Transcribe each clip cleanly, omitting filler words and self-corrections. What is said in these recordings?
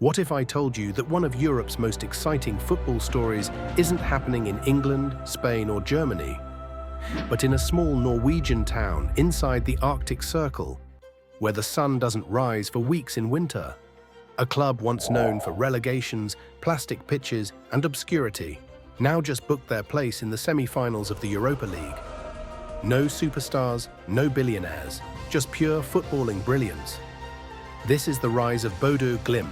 What if I told you that one of Europe's most exciting football stories isn't happening in England, Spain, or Germany, but in a small Norwegian town inside the Arctic Circle, where the sun doesn't rise for weeks in winter? A club once known for relegations, plastic pitches, and obscurity, now just booked their place in the semi-finals of the Europa League. No superstars, no billionaires, just pure footballing brilliance. This is the rise of Bodo Glimt,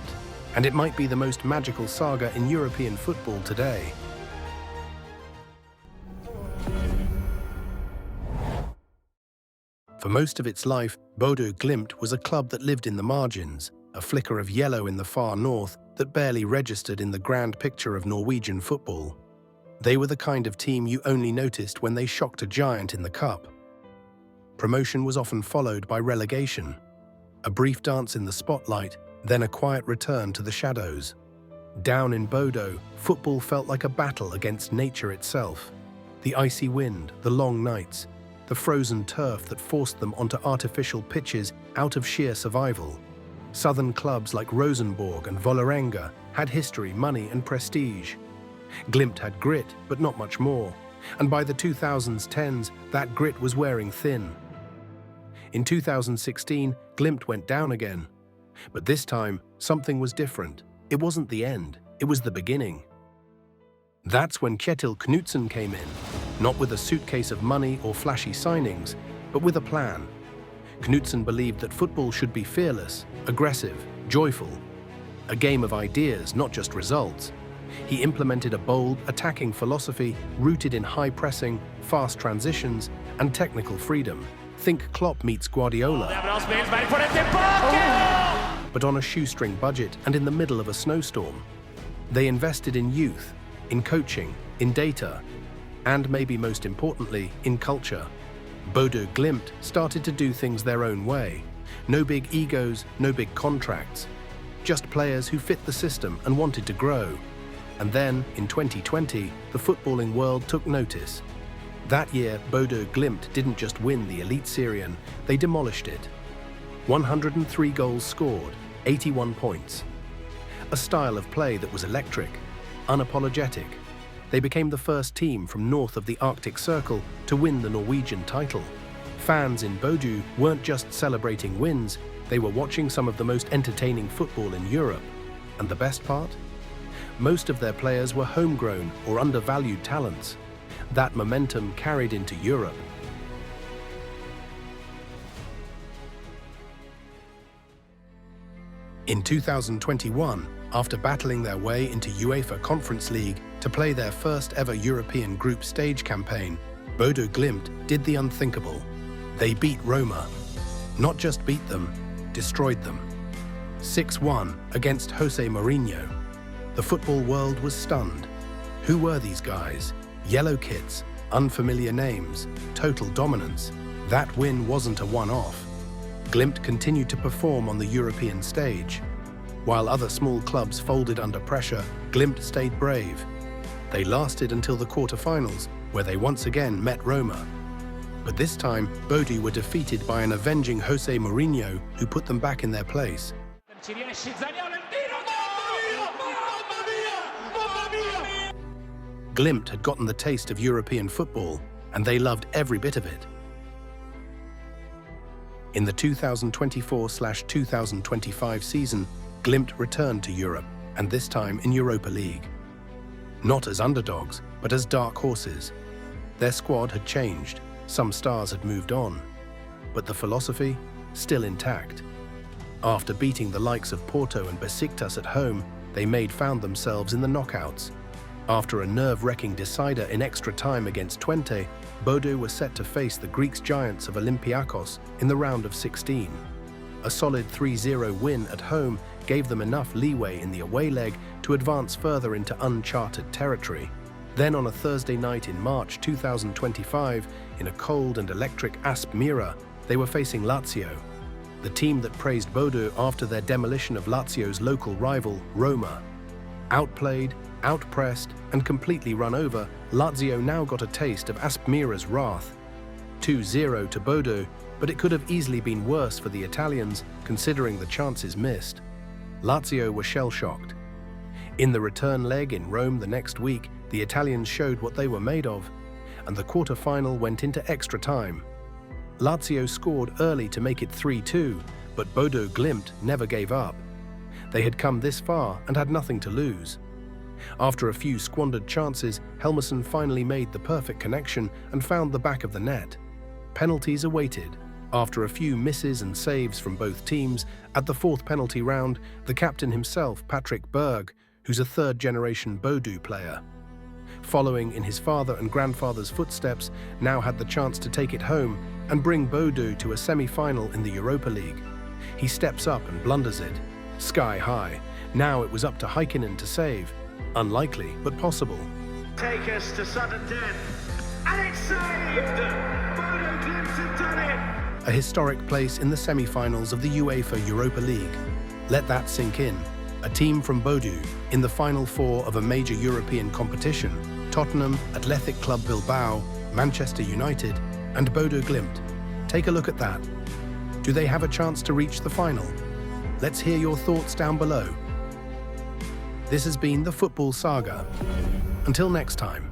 and it might be the most magical saga in European football today. For most of its life, Bodo Glimt was a club that lived in the margins, a flicker of yellow in the far north that barely registered in the grand picture of Norwegian football. They were the kind of team you only noticed when they shocked a giant in the cup. Promotion was often followed by relegation, a brief dance in the spotlight, then a quiet return to the shadows. Down in Bodø, football felt like a battle against nature itself. The icy wind, the long nights, the frozen turf that forced them onto artificial pitches out of sheer survival. Southern clubs like Rosenborg and Vålerenga had history, money, and prestige. Glimt had grit, but not much more, and by the 2010s, that grit was wearing thin. In 2016, Glimt went down again. But this time, something was different. It wasn't the end, it was the beginning. That's when Kjetil Knutsen came in, not with a suitcase of money or flashy signings, but with a plan. Knutsen believed that football should be fearless, aggressive, joyful. A game of ideas, not just results. He implemented a bold, attacking philosophy rooted in high pressing, fast transitions, and technical freedom. Think Klopp meets Guardiola. But on a shoestring budget and in the middle of a snowstorm. They invested in youth, in coaching, in data, and maybe most importantly, in culture. Bodo Glimt started to do things their own way. No big egos, no big contracts. Just players who fit the system and wanted to grow. And then, in 2020, the footballing world took notice. That year, Bodo Glimt didn't just win the Elite Syrian, they demolished it. 103 goals scored, 81 points. A style of play that was electric, unapologetic. They became the first team from north of the Arctic Circle to win the Norwegian title. Fans in Bodø weren't just celebrating wins, they were watching some of the most entertaining football in Europe. And the best part? Most of their players were homegrown or undervalued talents. That momentum carried into Europe. In 2021, after battling their way into UEFA Conference League to play their first ever European group stage campaign, Bodo Glimt did the unthinkable. They beat Roma. Not just beat them, destroyed them. 6-1 against Jose Mourinho. The football world was stunned. Who were these guys? Yellow kits, unfamiliar names, total dominance. That win wasn't a one-off. Glimt continued to perform on the European stage. While other small clubs folded under pressure, Glimt stayed brave. They lasted until the quarter-finals, where they once again met Roma. But this time, Bodø were defeated by an avenging Jose Mourinho who put them back in their place. Glimt had gotten the taste of European football, and they loved every bit of it. In the 2024/2025 season, Glimt returned to Europe, and this time in Europa League. Not as underdogs, but as dark horses. Their squad had changed, some stars had moved on, but the philosophy, still intact. After beating the likes of Porto and Besiktas at home, they found themselves in the knockouts. After a nerve-wracking decider in extra time against Twente, Bodø were set to face the Greek giants of Olympiakos in the round of 16. A solid 3-0 win at home gave them enough leeway in the away leg to advance further into uncharted territory. Then on a Thursday night in March 2025, in a cold and electric Aspmyra, they were facing Lazio, the team that praised Bodø after their demolition of Lazio's local rival, Roma. Outplayed, outpressed, and completely run over, Lazio now got a taste of Aspmyra's wrath. 2-0 to Bodø, but it could have easily been worse for the Italians, considering the chances missed. Lazio were shell-shocked. In the return leg in Rome the next week, the Italians showed what they were made of, and the quarter-final went into extra time. Lazio scored early to make it 3-2, but Bodo Glimt never gave up. They had come this far and had nothing to lose. After a few squandered chances, Helmarsson finally made the perfect connection and found the back of the net. Penalties awaited. After a few misses and saves from both teams, at the fourth penalty round, the captain himself, Patrick Berg, who's a third-generation Bodø player, following in his father and grandfather's footsteps, now had the chance to take it home and bring Bodø to a semi-final in the Europa League. He steps up and blunders it. Sky high. Now it was up to Heikkinen to save. Unlikely, but possible. Take us to sudden death. And it's saved! Bodo Glimt have done it! A historic place in the semi-finals of the UEFA Europa League. Let that sink in. A team from Bodø in the final four of a major European competition. Tottenham, Athletic Club Bilbao, Manchester United, and Bodo Glimt. Take a look at that. Do they have a chance to reach the final? Let's hear your thoughts down below. This has been the Football Saga. Until next time.